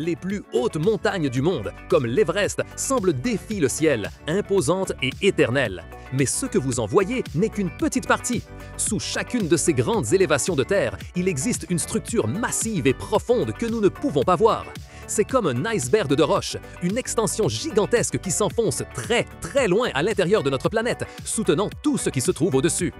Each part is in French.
Les plus hautes montagnes du monde, comme l'Everest, semblent défier le ciel, imposantes et éternelles. Mais ce que vous en voyez n'est qu'une petite partie. Sous chacune de ces grandes élévations de terre, il existe une structure massive et profonde que nous ne pouvons pas voir. C'est comme un iceberg de roches, une extension gigantesque qui s'enfonce très loin à l'intérieur de notre planète, soutenant tout ce qui se trouve au-dessus.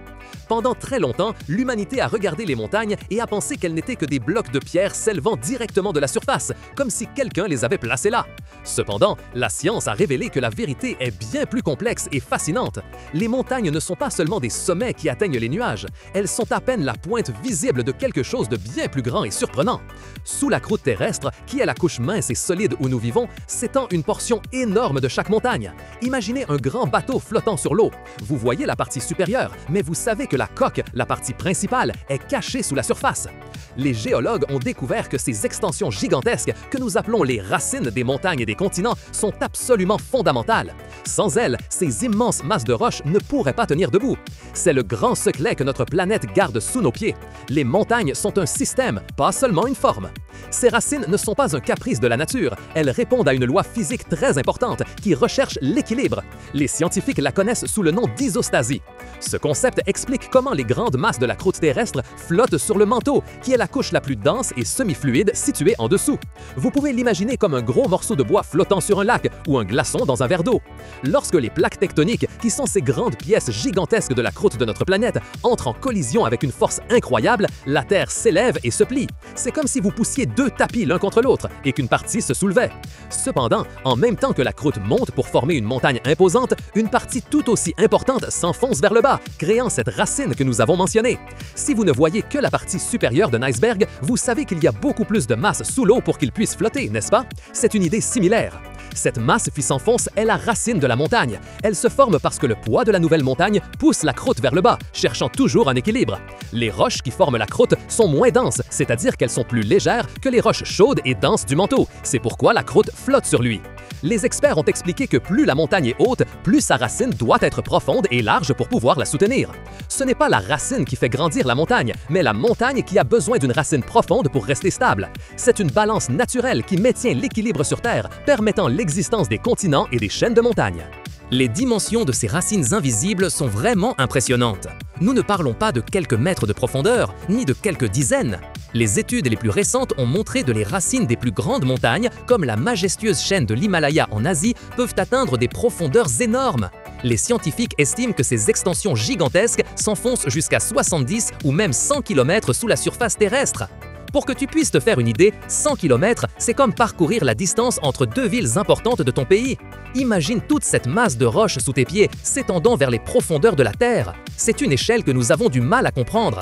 Pendant très longtemps, l'humanité a regardé les montagnes et a pensé qu'elles n'étaient que des blocs de pierre s'élevant directement de la surface, comme si quelqu'un les avait placés là. Cependant, la science a révélé que la vérité est bien plus complexe et fascinante. Les montagnes ne sont pas seulement des sommets qui atteignent les nuages, elles sont à peine la pointe visible de quelque chose de bien plus grand et surprenant. Sous la croûte terrestre, qui est la couche mince et solide où nous vivons, s'étend une portion énorme de chaque montagne. Imaginez un grand bateau flottant sur l'eau. Vous voyez la partie supérieure, mais vous savez que la coque, la partie principale, est cachée sous la surface. Les géologues ont découvert que ces extensions gigantesques, que nous appelons les racines des montagnes et des continents, sont absolument fondamentales. Sans elles, ces immenses masses de roches ne pourraient pas tenir debout. C'est le grand secret que notre planète garde sous nos pieds. Les montagnes sont un système, pas seulement une forme. Ces racines ne sont pas un caprice de la nature, elles répondent à une loi physique très importante qui recherche l'équilibre. Les scientifiques la connaissent sous le nom d'isostasie. Ce concept explique comment les grandes masses de la croûte terrestre flottent sur le manteau, qui est la couche la plus dense et semi-fluide située en dessous. Vous pouvez l'imaginer comme un gros morceau de bois flottant sur un lac ou un glaçon dans un verre d'eau. Lorsque les plaques tectoniques, qui sont ces grandes pièces gigantesques de la croûte de notre planète, entrent en collision avec une force incroyable, la Terre s'élève et se plie. C'est comme si vous poussiez deux tapis l'un contre l'autre et qu'une partie se soulevait. Cependant, en même temps que la croûte monte pour former une montagne imposante, une partie tout aussi importante s'enfonce vers le bas, créant cette racine que nous avons mentionnée. Si vous ne voyez que la partie supérieure d'un iceberg, vous savez qu'il y a beaucoup plus de masse sous l'eau pour qu'il puisse flotter, n'est-ce pas? C'est une idée similaire. Cette masse qui s'enfonce est la racine de la montagne. Elle se forme parce que le poids de la nouvelle montagne pousse la croûte vers le bas, cherchant toujours un équilibre. Les roches qui forment la croûte sont moins denses, c'est-à-dire qu'elles sont plus légères que les roches chaudes et denses du manteau. C'est pourquoi la croûte flotte sur lui. Les experts ont expliqué que plus la montagne est haute, plus sa racine doit être profonde et large pour pouvoir la soutenir. Ce n'est pas la racine qui fait grandir la montagne, mais la montagne qui a besoin d'une racine profonde pour rester stable. C'est une balance naturelle qui maintient l'équilibre sur Terre, permettant l'existence des continents et des chaînes de montagnes. Les dimensions de ces racines invisibles sont vraiment impressionnantes. Nous ne parlons pas de quelques mètres de profondeur, ni de quelques dizaines. Les études les plus récentes ont montré que les racines des plus grandes montagnes, comme la majestueuse chaîne de l'Himalaya en Asie, peuvent atteindre des profondeurs énormes. Les scientifiques estiment que ces extensions gigantesques s'enfoncent jusqu'à 70 ou même 100 km sous la surface terrestre. Pour que tu puisses te faire une idée, 100 km, c'est comme parcourir la distance entre deux villes importantes de ton pays. Imagine toute cette masse de roches sous tes pieds s'étendant vers les profondeurs de la Terre. C'est une échelle que nous avons du mal à comprendre.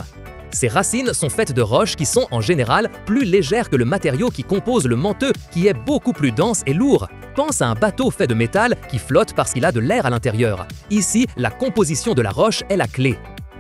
Ces racines sont faites de roches qui sont en général plus légères que le matériau qui compose le manteau, qui est beaucoup plus dense et lourd. Pense à un bateau fait de métal qui flotte parce qu'il a de l'air à l'intérieur. Ici, la composition de la roche est la clé.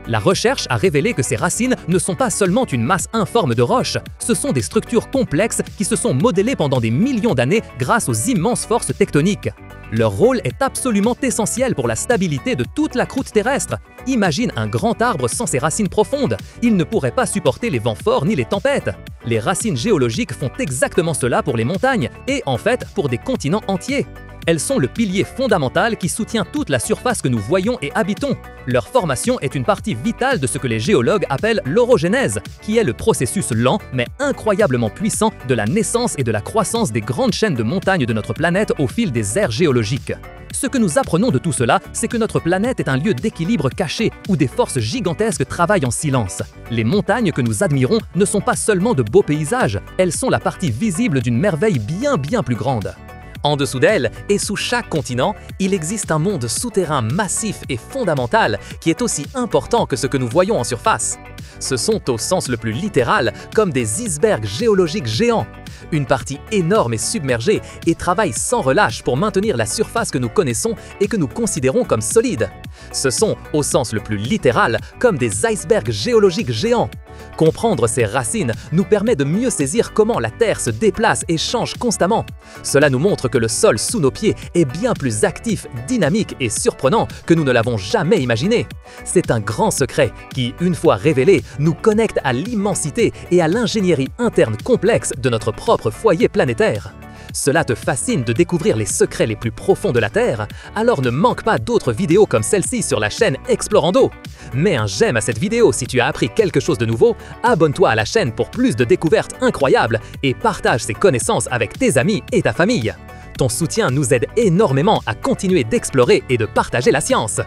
La recherche a révélé que ces racines ne sont pas seulement une masse informe de roches, ce sont des structures complexes qui se sont modélées pendant des millions d'années grâce aux immenses forces tectoniques. Leur rôle est absolument essentiel pour la stabilité de toute la croûte terrestre. Imagine un grand arbre sans ses racines profondes. Il ne pourrait pas supporter les vents forts ni les tempêtes. Les racines géologiques font exactement cela pour les montagnes et, en fait, pour des continents entiers. Elles sont le pilier fondamental qui soutient toute la surface que nous voyons et habitons. Leur formation est une partie vitale de ce que les géologues appellent l'orogénèse, qui est le processus lent mais incroyablement puissant de la naissance et de la croissance des grandes chaînes de montagnes de notre planète au fil des ères géologiques. Ce que nous apprenons de tout cela, c'est que notre planète est un lieu d'équilibre caché où des forces gigantesques travaillent en silence. Les montagnes que nous admirons ne sont pas seulement de beaux paysages, elles sont la partie visible d'une merveille bien plus grande. En dessous d'elle, et sous chaque continent, il existe un monde souterrain massif et fondamental qui est aussi important que ce que nous voyons en surface. Ce sont au sens le plus littéral comme des icebergs géologiques géants. Une partie énorme est submergée et travaille sans relâche pour maintenir la surface que nous connaissons et que nous considérons comme solide. Ce sont, au sens le plus littéral, comme des icebergs géologiques géants. Comprendre ses racines nous permet de mieux saisir comment la Terre se déplace et change constamment. Cela nous montre que le sol sous nos pieds est bien plus actif, dynamique et surprenant que nous ne l'avons jamais imaginé. C'est un grand secret qui, une fois révélé, nous connecte à l'immensité et à l'ingénierie interne complexe de notre propre foyer planétaire. Cela te fascine de découvrir les secrets les plus profonds de la Terre? Alors ne manque pas d'autres vidéos comme celle-ci sur la chaîne Explorando. Mets un j'aime à cette vidéo si tu as appris quelque chose de nouveau, abonne-toi à la chaîne pour plus de découvertes incroyables et partage ces connaissances avec tes amis et ta famille. Ton soutien nous aide énormément à continuer d'explorer et de partager la science.